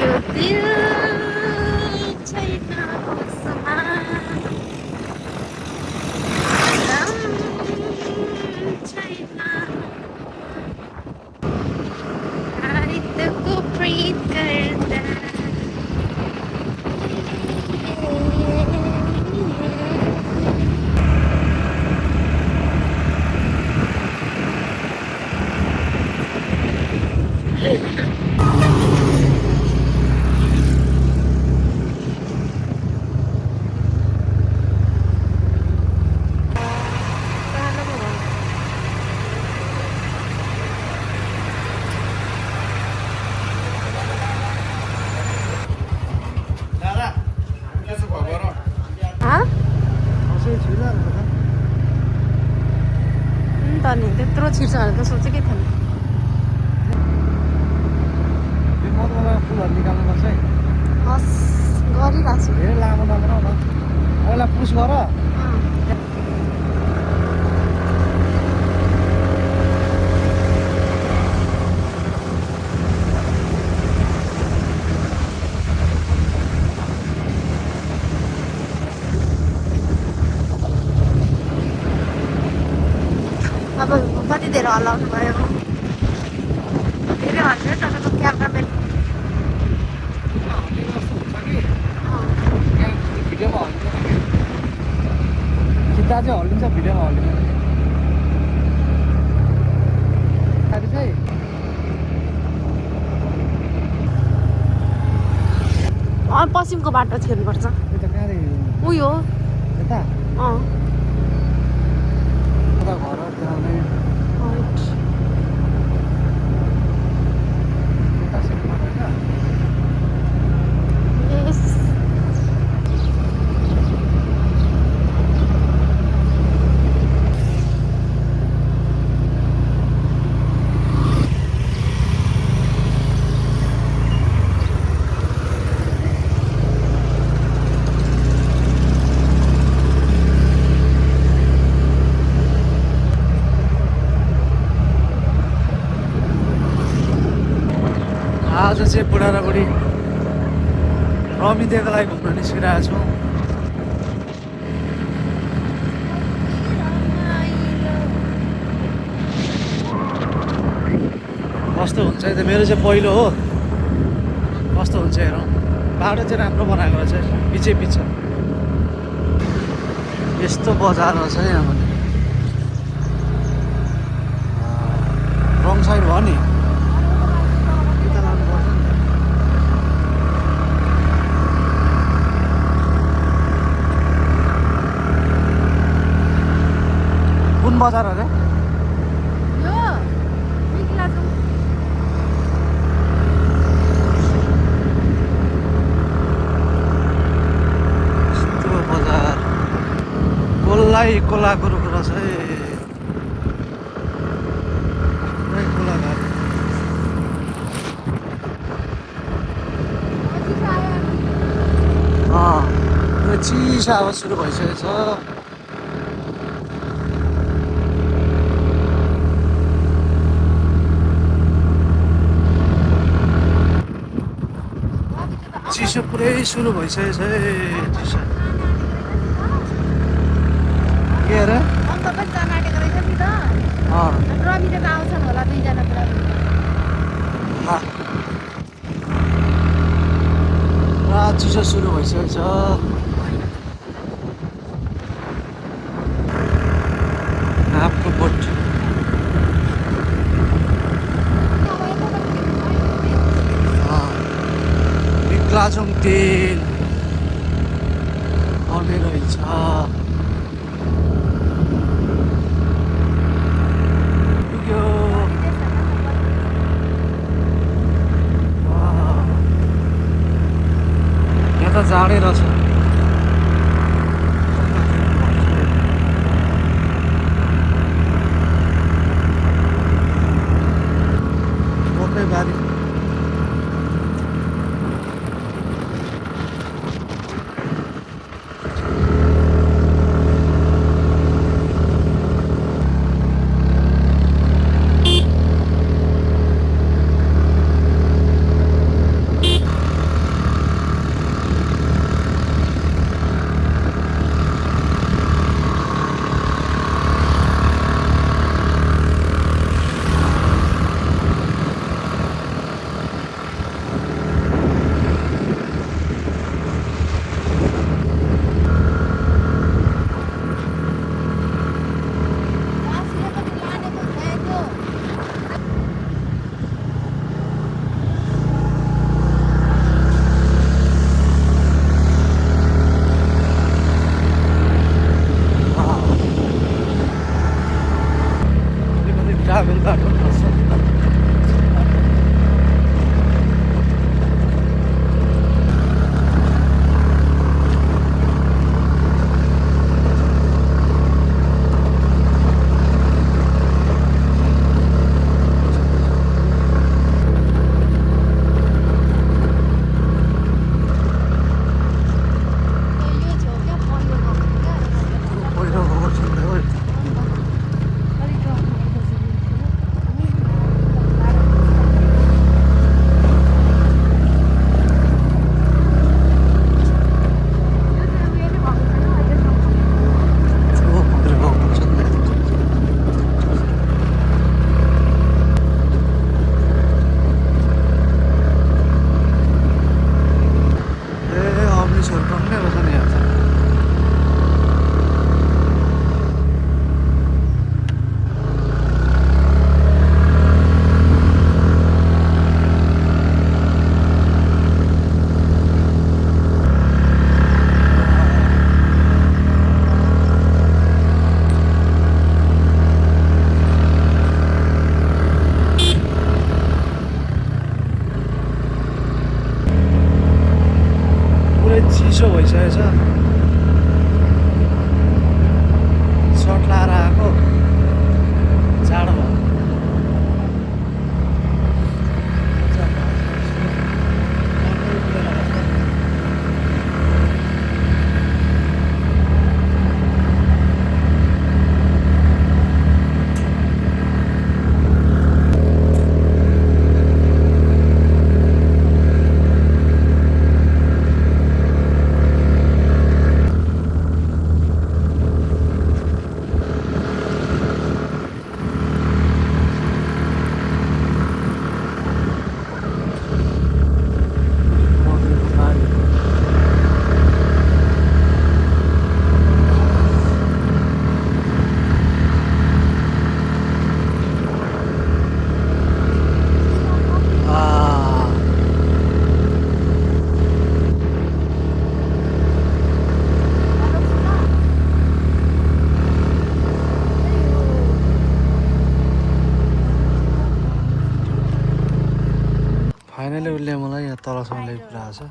यो दिल छैन होसमा, आराम छैन, आरितको प्रीत गर्दा नि त्यत्रो छिर्छ भनेर त सोचेकै थिएन। फुलहरू निकाल्नुपर्छ है। हस् गरिरहेको छु। धेरै लामो नबनाऊ न, पहिला पुस गर। अब कति धेरै हल्लाउनु भयो, धेरै हल्यो तपाईँको क्यामेराम्यान। भिडियोमा हल्लिन्छ, खिच्दा चाहिँ हल्लिन्छ, भिडियोमा हल्लिन्छ। साथी चाहिँ पश्चिमको बाटो छिर्नुपर्छ। यता कहाँदेखि उयो यता अँ घर देखाउने यता सेटमा होइन। यस आज चाहिँ बुढा र बुढी रमिदिएको लागि घुम्न निस्किरहेको छौँ। कस्तो हुन्छ त, मेरो चाहिँ पहिलो हो, कस्तो हुन्छ हेरौँ। बाटो चाहिँ राम्रो बनाएको रहेछ, पछि पछि यस्तो बजार रहेछ यहाँ पनि। रङ साइड भयो नि, यता लानुपर्छ नि। कुन बजार अरे? यो निक्ला जाउँ। यस्तो बजार कसलाई कोलाको रुख रहेछ है, पुरै कोलाघाट। यो चिसा अब सुरु भइसकेको छ। चिसो पुरै सुरु भइसकेको छ है, चिसो। के अरे? अन्त पनि जान आँटेको रहेछ नि त। रमिले त आउँछन् होला दुईजना पुरा। चिसो सुरु भइसकेको छ। हाफको बोट निक्लाचोङ तेल आउने रहेछ। यहाँ त जाडै रहेछ। मकैबारी चिसो भइसकेको छ सर्ट लाएर आएको जाडो भयो फाइनली उसले मलाई यहाँ तलसम्म ल्याइपुऱ्याएको छ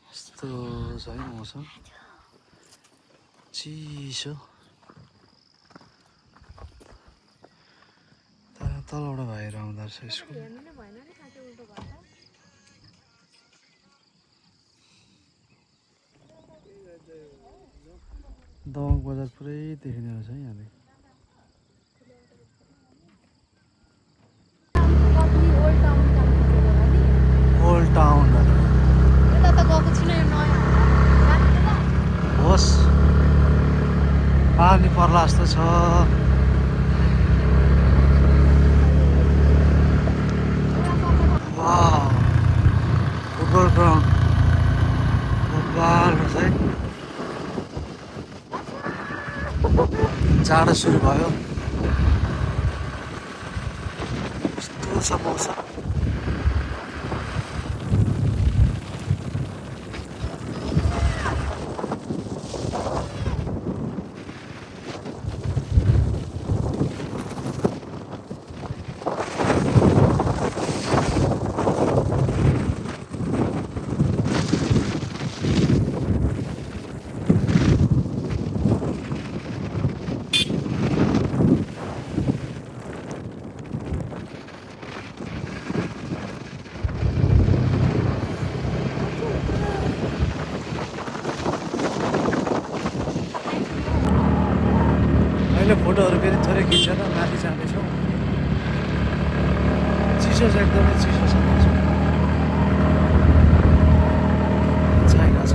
यस्तो छ है मौसम चिसो तलबाट भाइहरू आउँदो रहेछ स्कुल दमक बजार पुरै देखिने रहेछ है यहाँले ओल्ड टाउन होस् पानी पर्ला जस्तो छ फुटबल ग्राउन्ड रहेछ है जाडो सुरु भयो कस्तो छ मौसम अहिले फोटोहरू फेरि थोरै खिचेर माथि जाँदैछौँ चिसो छ एकदमै चिसो छ चाहिएको छ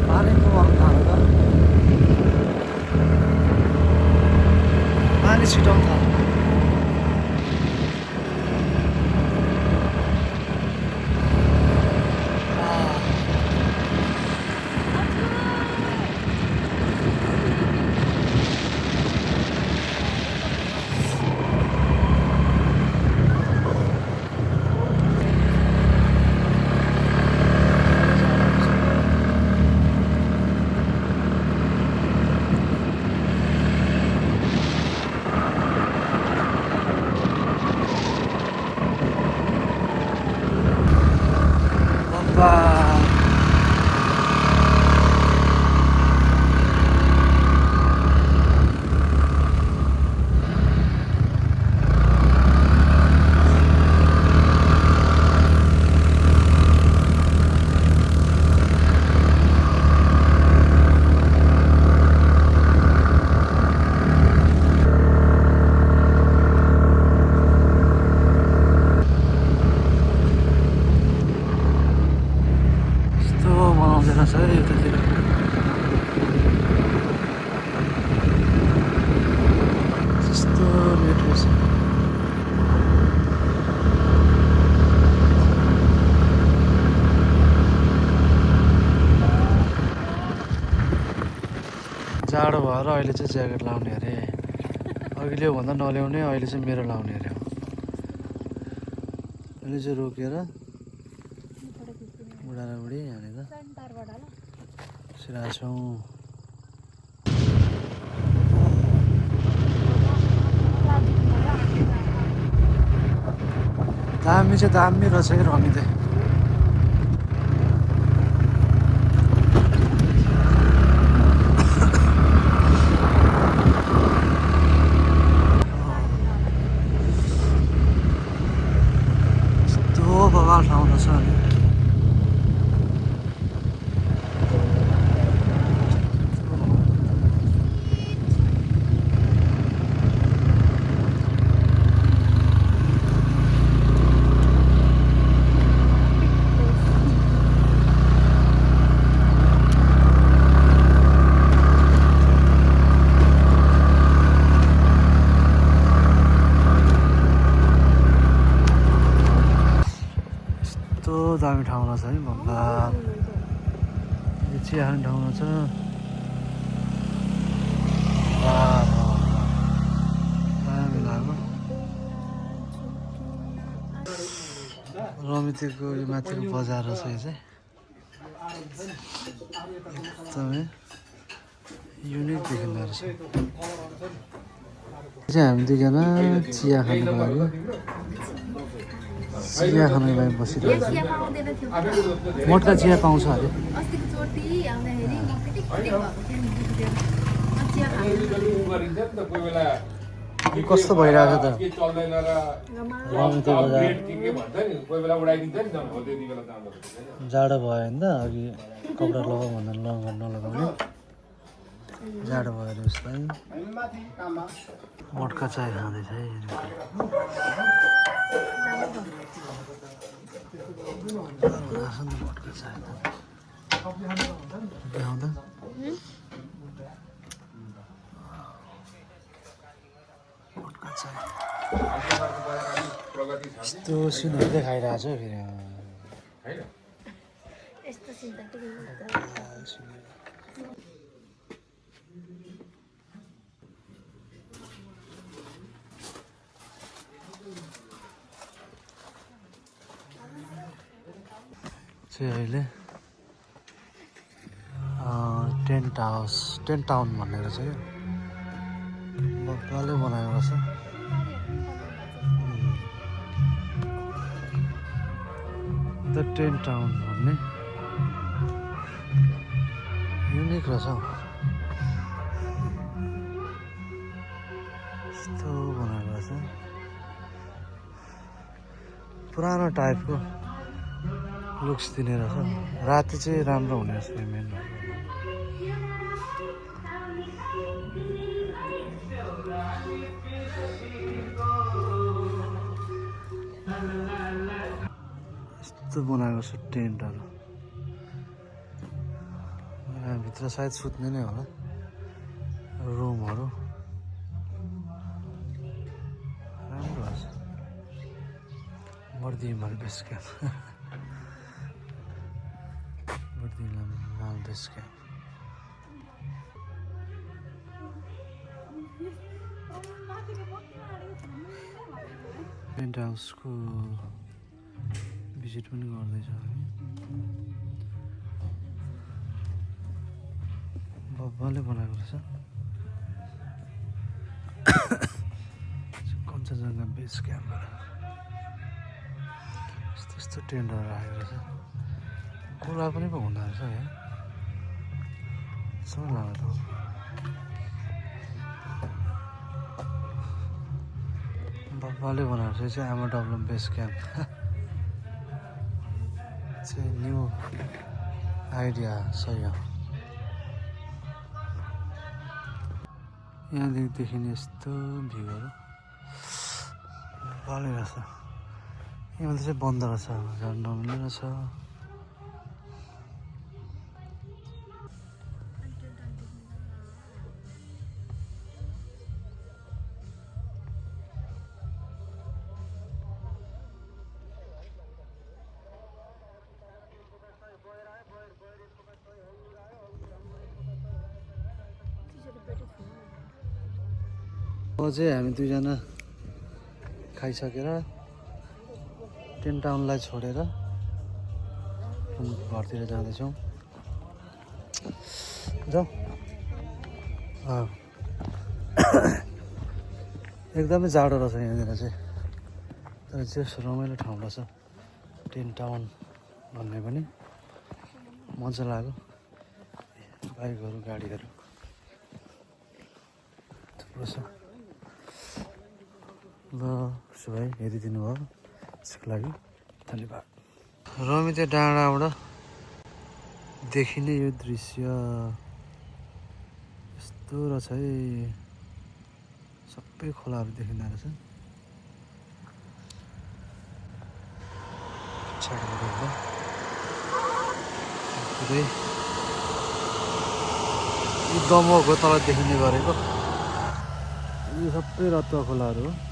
पानीको थाल्यो त पानी छिटाउनु थाल्यो छ यतातिर जस्तो मेट्रो छ जाडो भएर अहिले चाहिँ ज्याकेट लाउने अरे अघिल्यो भन्दा नल्याउने अहिले चाहिँ मेरो लाउने अरे अहिले चाहिँ रोकेर बुढा र बुढी यहाँनिर बसिरहेको छौँ दामी चाहिँ दामी रहेछ है रमिते। यस्तो बवाल ठाउँ रहेछ अनि दामी ठाउँ रहेछ है बल्ल चिया खाने ठाउँ रहेछ दामी लाग्यो रमितेको यो माथिको बजार रहेछ यो चाहिँ एकदमै युनिक देखिँदो रहेछ चाहिँ हामी दुईजना चिया खानुको लागि चिया खानुको लागि बसिरहेको छ मोटका चिया पाउँछ अरे कस्तो भइरहेको छ त रमिते बजार जाडो भयो होइन त अघि कपडा लगाऊ भन्दा नलगाउने जाडो भयो अरे उसलाई मोटका चाय खाँदैछ है मोटका चाय देखाउँदा यस्तो सिनहरू देखाइरहेको छ फेरि चाहिँ अहिले टेन्ट टाउन भन्ने रहेछ क्या मजाले बनाएको रहेछ द टेन्ट टाउन भन्ने युनिक रहेछ हौ यस्तो बनाएको रहेछ पुरानो टाइपको लुक्स दिने रहेछ राति चाहिँ राम्रो हुने रहेछ मेन यस्तो बनाएको छ टेन्टहरू भित्र सायद सुत्ने नै होला रुमहरू राम्रो रहेछ Bardimal base camp Bardimal base camp tent हाउसको भिजिट पनि गर्दैछौँ हामी बब्बाले बनाएको रहेछ कञ्चनजङ्घा बेस क्याम्पबाट यस्तो यस्तो टेन्टहरू राखेको रहेछ कुरा पनि पो हुँदो रहेछ है यस्तो लाग्यो बब्बाले बनाएको रहेछ चाहिँ आमा डब्लम बेस क्याम्प चाहिँ न्यू आइडिया सही हो यहाँदेखि देखिने यस्तो भ्यूहरू भाले रहेछ यहाँ चाहिँ बन्द रहेछ झन् रमाइलो रहेछ चाहिँ हामी दुईजना खाइसकेर टेन्ट टाउनलाई छोडेर घरतिर जाँदैछौँ जाउँ एकदमै जाडो रहेछ यहाँनिर चाहिँ तर चाहिँ रमाइलो ठाउँ रहेछ टेन टाउन भन्ने पनि मजा लाग्यो बाइकहरू गाडीहरू थुप्रो छ ल उसो भए हेरिदिनु भयो त्यसको लागि धन्यवाद रमिते डाँडाबाट देखिने यो दृश्य यस्तो रहेछ है सबै खोलाहरू देखिँदो रहेछ पुरै यो दमकको तल देखिने गरेको यो सबै रतुवा खोलाहरू हो